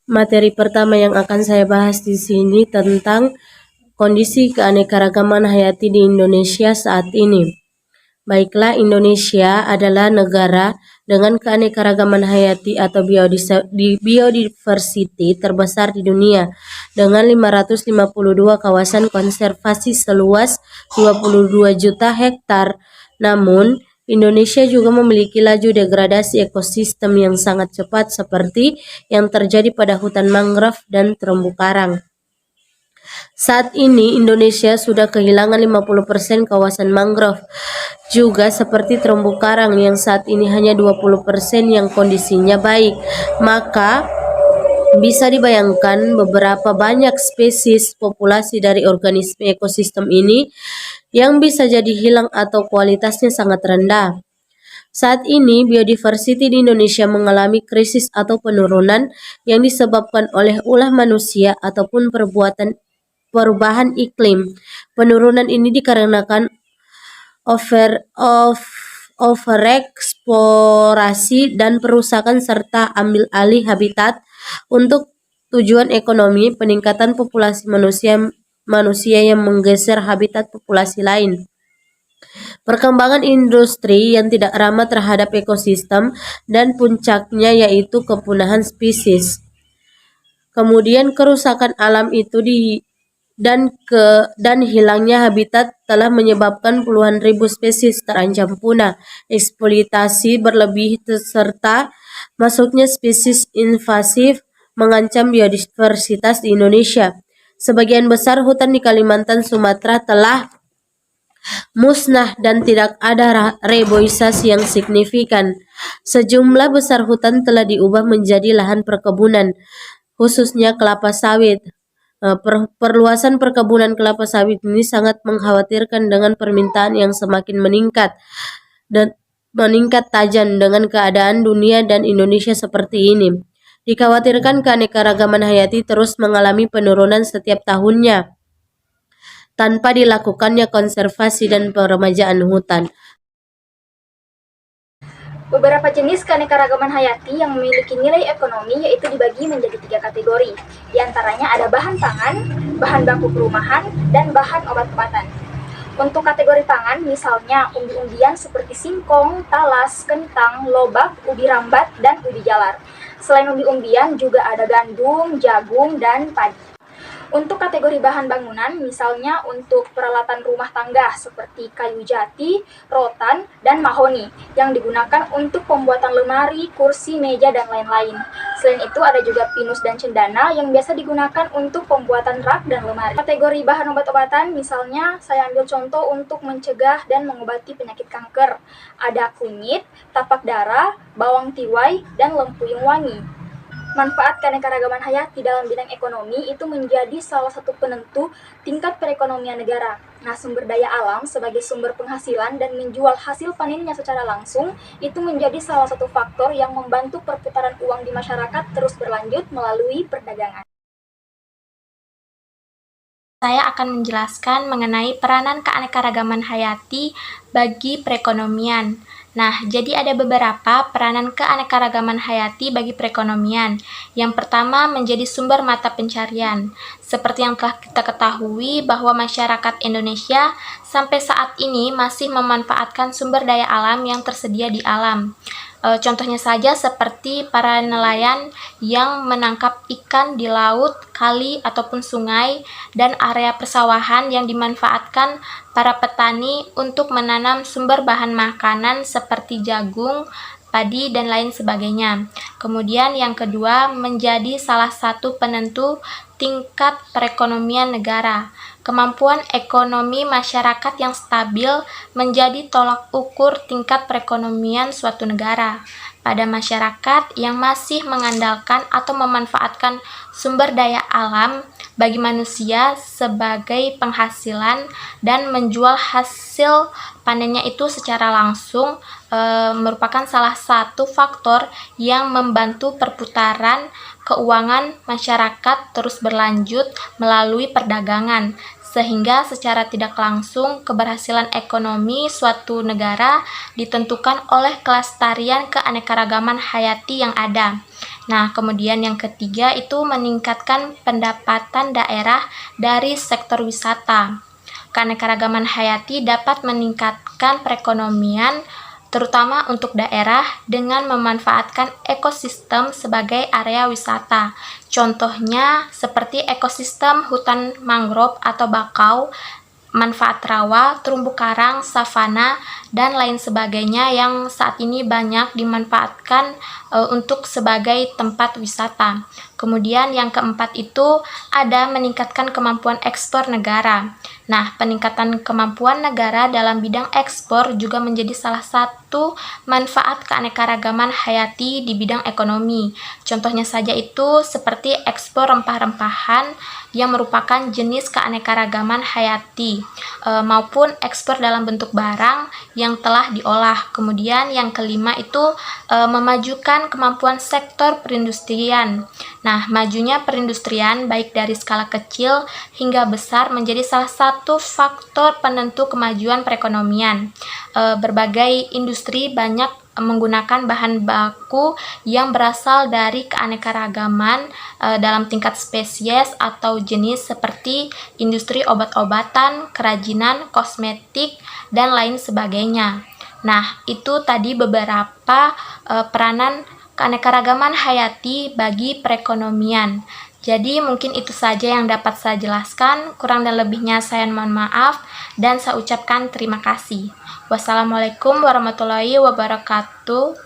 Materi pertama yang akan saya bahas di sini tentang kondisi keanekaragaman hayati di Indonesia saat ini. Baiklah, Indonesia adalah negara dengan keanekaragaman hayati atau biodiversity terbesar di dunia dengan 552 kawasan konservasi seluas 22 juta hektar. Namun, Indonesia juga memiliki laju degradasi ekosistem yang sangat cepat seperti yang terjadi pada hutan mangrove dan terumbu karang. Saat ini Indonesia sudah kehilangan 50% kawasan mangrove, juga seperti terumbu karang yang saat ini hanya 20% yang kondisinya baik. Maka bisa dibayangkan beberapa banyak spesies populasi dari organisme ekosistem ini yang bisa jadi hilang atau kualitasnya sangat rendah. Saat ini, biodiversity di Indonesia mengalami krisis atau penurunan yang disebabkan oleh ulah manusia ataupun perubahan iklim. Penurunan ini dikarenakan overeksplorasi dan perusakan serta ambil alih habitat untuk tujuan ekonomi, peningkatan populasi manusia yang menggeser habitat populasi lain. Perkembangan industri yang tidak ramah terhadap ekosistem dan puncaknya yaitu kepunahan spesies. Kemudian kerusakan alam itu dan hilangnya habitat telah menyebabkan puluhan ribu spesies terancam punah. Eksploitasi berlebih serta masuknya spesies invasif mengancam biodiversitas di Indonesia. Sebagian besar hutan di Kalimantan, Sumatera telah musnah dan tidak ada reboisasi yang signifikan. Sejumlah besar hutan telah diubah menjadi lahan perkebunan, khususnya kelapa sawit. Perluasan perkebunan kelapa sawit ini sangat mengkhawatirkan dengan permintaan yang semakin meningkat tajam dengan keadaan dunia dan Indonesia seperti ini. Dikhawatirkan keanekaragaman hayati terus mengalami penurunan setiap tahunnya tanpa dilakukannya konservasi dan peremajaan hutan. Beberapa jenis keanekaragaman hayati yang memiliki nilai ekonomi yaitu dibagi menjadi 3 kategori. Di antaranya ada bahan pangan, bahan baku perumahan, dan bahan obat-obatan. Untuk kategori pangan, misalnya umbi-umbian seperti singkong, talas, kentang, lobak, ubi rambat, dan ubi jalar. Selain umbi-umbian juga ada gandum, jagung, dan padi. Untuk kategori bahan bangunan, misalnya untuk peralatan rumah tangga seperti kayu jati, rotan, dan mahoni yang digunakan untuk pembuatan lemari, kursi, meja, dan lain-lain. Selain itu ada juga pinus dan cendana yang biasa digunakan untuk pembuatan rak dan lemari. Kategori bahan obat-obatan, misalnya saya ambil contoh untuk mencegah dan mengobati penyakit kanker. Ada kunyit, tapak darah, bawang tiwai, dan lempuyung wangi. Manfaat keanekaragaman hayati dalam bidang ekonomi itu menjadi salah satu penentu tingkat perekonomian negara. Nah, sumber daya alam sebagai sumber penghasilan dan menjual hasil panennya secara langsung itu menjadi salah satu faktor yang membantu perputaran uang di masyarakat terus berlanjut melalui perdagangan. Saya akan menjelaskan mengenai peranan keanekaragaman hayati bagi perekonomian. Nah, jadi ada beberapa peranan keanekaragaman hayati bagi perekonomian. Yang pertama, menjadi sumber mata pencarian. Seperti yang telah kita ketahui bahwa masyarakat Indonesia sampai saat ini masih memanfaatkan sumber daya alam yang tersedia di alam. Contohnya saja seperti para nelayan yang menangkap ikan di laut, kali, ataupun sungai, dan area persawahan yang dimanfaatkan para petani untuk menanam sumber bahan makanan seperti jagung, padi, dan lain sebagainya. Kemudian yang kedua, menjadi salah satu penentu tingkat perekonomian negara. Kemampuan ekonomi masyarakat yang stabil menjadi tolak ukur tingkat perekonomian suatu negara. Pada masyarakat yang masih mengandalkan atau memanfaatkan sumber daya alam bagi manusia sebagai penghasilan dan menjual hasil panennya itu secara langsung merupakan salah satu faktor yang membantu perputaran keuangan masyarakat terus berlanjut melalui perdagangan, sehingga secara tidak langsung keberhasilan ekonomi suatu negara ditentukan oleh kelestarian keanekaragaman hayati yang ada. Nah, kemudian yang ketiga itu meningkatkan pendapatan daerah dari sektor wisata. Keanekaragaman hayati dapat meningkatkan perekonomian terutama untuk daerah dengan memanfaatkan ekosistem sebagai area wisata. Contohnya seperti ekosistem hutan mangrove atau bakau, manfaat rawa, terumbu karang, savana, dan lain sebagainya yang saat ini banyak dimanfaatkan untuk sebagai tempat wisata. Kemudian yang keempat itu ada meningkatkan kemampuan ekspor negara. Nah, peningkatan kemampuan negara dalam bidang ekspor juga menjadi salah satu manfaat keanekaragaman hayati di bidang ekonomi. Contohnya saja itu seperti ekspor rempah-rempahan yang merupakan jenis keanekaragaman hayati maupun ekspor dalam bentuk barang yang telah diolah. Kemudian yang kelima itu memajukan kemampuan sektor perindustrian. Nah, majunya perindustrian baik dari skala kecil hingga besar menjadi salah satu faktor penentu kemajuan perekonomian. Berbagai industri banyak menggunakan bahan baku yang berasal dari keanekaragaman dalam tingkat spesies atau jenis seperti industri obat-obatan, kerajinan, kosmetik, dan lain sebagainya. Nah, itu tadi beberapa peranan keanekaragaman hayati bagi perekonomian. Jadi mungkin itu saja yang dapat saya jelaskan, kurang dan lebihnya saya mohon maaf dan saya ucapkan terima kasih. Wassalamualaikum warahmatullahi wabarakatuh.